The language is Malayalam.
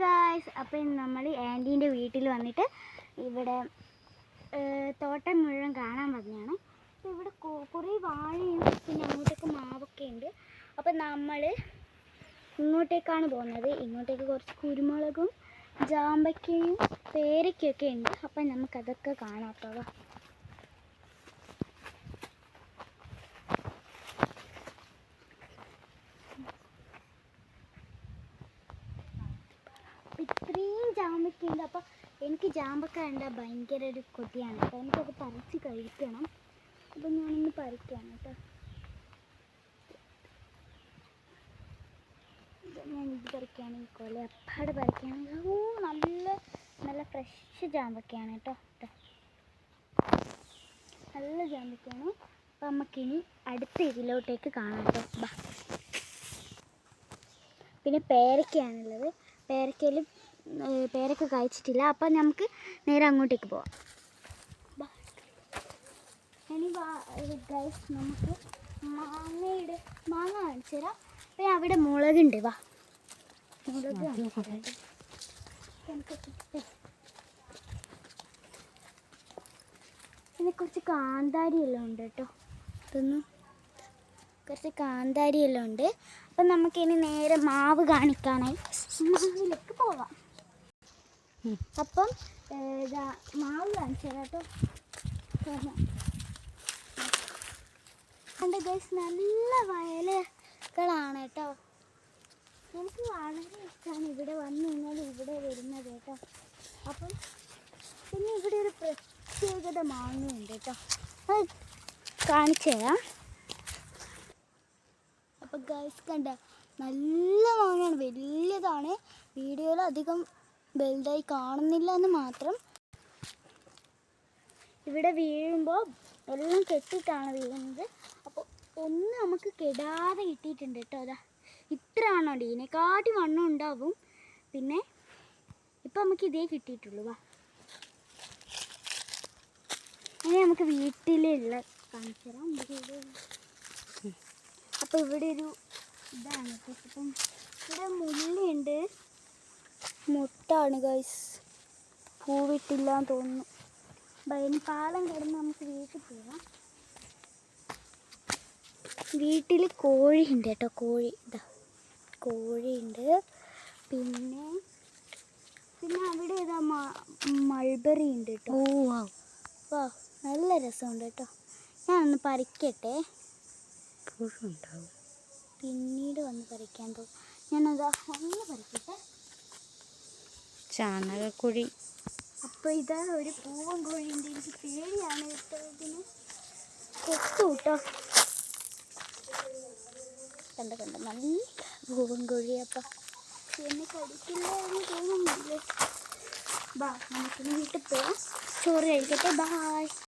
ഗായ്സ്, അപ്പം നമ്മൾ ആൻറ്റീൻ്റെ വീട്ടിൽ വന്നിട്ട് ഇവിടെ തോട്ടം മുഴുവൻ കാണാൻ വന്നതാണ്. അപ്പോൾ ഇവിടെ കുറേ വാഴയും പിന്നെ അങ്ങോട്ടേക്ക് മാവൊക്കെ ഉണ്ട്. അപ്പം നമ്മൾ ഇങ്ങോട്ടേക്കാണ് പോകുന്നത്. ഇങ്ങോട്ടേക്ക് കുറച്ച് കുരുമുളകും ജാമ്പയ്ക്കയും പേരയ്ക്കൊക്കെ ഉണ്ട്. അപ്പം നമുക്കതൊക്കെ കാണാം കേട്ടോ. ഇത്രയും ജാമ്പയ്ക്ക ഉണ്ട്. അപ്പോൾ എനിക്ക് ജാമ്പക്ക കണ്ടാൽ ഭയങ്കര ഒരു കൊതിയാണ്. അപ്പോൾ എനിക്കത് പറിച്ച് കഴിക്കണം. അപ്പോൾ ഞാനിന്ന് പറിക്കുകയാണ് കേട്ടോ. ഞാനിത് പറിക്കുകയാണ്, ഈ കൊല അപ്പാട് പറിക്കുകയാണ്. നല്ല നല്ല ഫ്രഷ് ജാമ്പക്കയാണ് കേട്ടോ. നല്ല ജാമ്പക്കയാണ്. അപ്പോൾ നമുക്കിനി അടുത്ത ഇതിലോട്ടേക്ക് കാണാം കേട്ടോ. ബാ. പിന്നെ പേരയ്ക്കയാണുള്ളത്. പേരയ്ക്ക കഴിച്ചിട്ടില്ല. അപ്പം നമുക്ക് നേരെ അങ്ങോട്ടേക്ക് പോവാം. ഇനി ഗൈസ് നമുക്ക് മാങ്ങ കാണിച്ചു തരാം. അപ്പം അവിടെ മുളകുണ്ട്. വാ, മുളക് പിന്നെ കുറച്ച് കാന്താരിയെല്ലാം ഉണ്ട് കേട്ടോ. ഇതൊന്നും കുറച്ച് കാന്താരിയെല്ലാം ഉണ്ട്. അപ്പം നമുക്കിനി നേരെ മാവ് കാണിക്കാനായി മാവിലേക്ക് പോവാം. അപ്പം മാവ് കാണിച്ചു തരാം കേട്ടോ. കണ്ട ഗൈസ്, നല്ല വയലുകളാണ് കേട്ടോ. എനിക്ക് വളരെ ഇഷ്ടമാണ് ഇവിടെ വന്നു കഴിഞ്ഞാൽ ഇവിടെ വരുന്നത് കേട്ടോ. അപ്പം പിന്നെ ഇവിടെ ഒരു പ്രത്യേകത മാങ്ങയുണ്ട് കേട്ടോ. അത് കാണിച്ചു തരാം. അപ്പം ഗൈസ് കണ്ട നല്ല മാങ്ങയാണ്, വലിയതാണ്. വീഡിയോയിൽ അധികം വലുതായി കാണുന്നില്ല എന്ന് മാത്രം. ഇവിടെ വീഴുമ്പോൾ എല്ലാം കെട്ടിയിട്ടാണ് വീഴുന്നത്. അപ്പോൾ ഒന്ന് നമുക്ക് കെടാതെ കിട്ടിയിട്ടുണ്ട് കേട്ടോ. അതാ ഇത്ര ആണോ, ഇതിനെക്കാട്ടി വണ്ണം ഉണ്ടാവും. പിന്നെ ഇപ്പം നമുക്ക് ഇതേ കിട്ടിയിട്ടുള്ളൂ. വാ, ഇനി നമുക്ക് വീട്ടിലുള്ള കാണിച്ചു തരാം. അപ്പോൾ ഇവിടെ ഒരു ഇതാണ് കേട്ടോ. അപ്പം ഇവിടെ മുല്ലയുണ്ട്, മുട്ടാണ് ഗൈസ്, പൂവിട്ടില്ലാന്ന് തോന്നുന്നു. പാലം കിടന്ന് നമുക്ക് വീട്ടിൽ പോവാം. വീട്ടിൽ കോഴിയുണ്ട് കേട്ടോ. ഇതാ കോഴിയുണ്ട്. പിന്നെ അവിടെ ഇതാ മൾബറി ഉണ്ട് കേട്ടോ. വാ, നല്ല രസമുണ്ട് കേട്ടോ. ഞാനൊന്ന് പറിക്കട്ടെ, പിന്നീട് വന്ന് പറിക്കാൻ പോകും. ഞാനതാ ഒന്ന് പറിക്കട്ടെ. ചാണകക്കുഴി. അപ്പോൾ ഇതാ ഒരു പൂവൻ കോഴിയുണ്ട്. എനിക്ക് പേടിയാണ് കേട്ടോ, ഇതിന് കൊത്തു കേട്ടോ. കണ്ട നല്ല പൂവൻ കോഴി. അപ്പം എന്നെ കടിക്കില്ല എന്ന് തോന്നുന്നില്ലേ. ബാ, നമുക്കിനി വീട്ടിൽ പോവാം. ചോറ് കഴിക്കട്ടെ. ബായ്.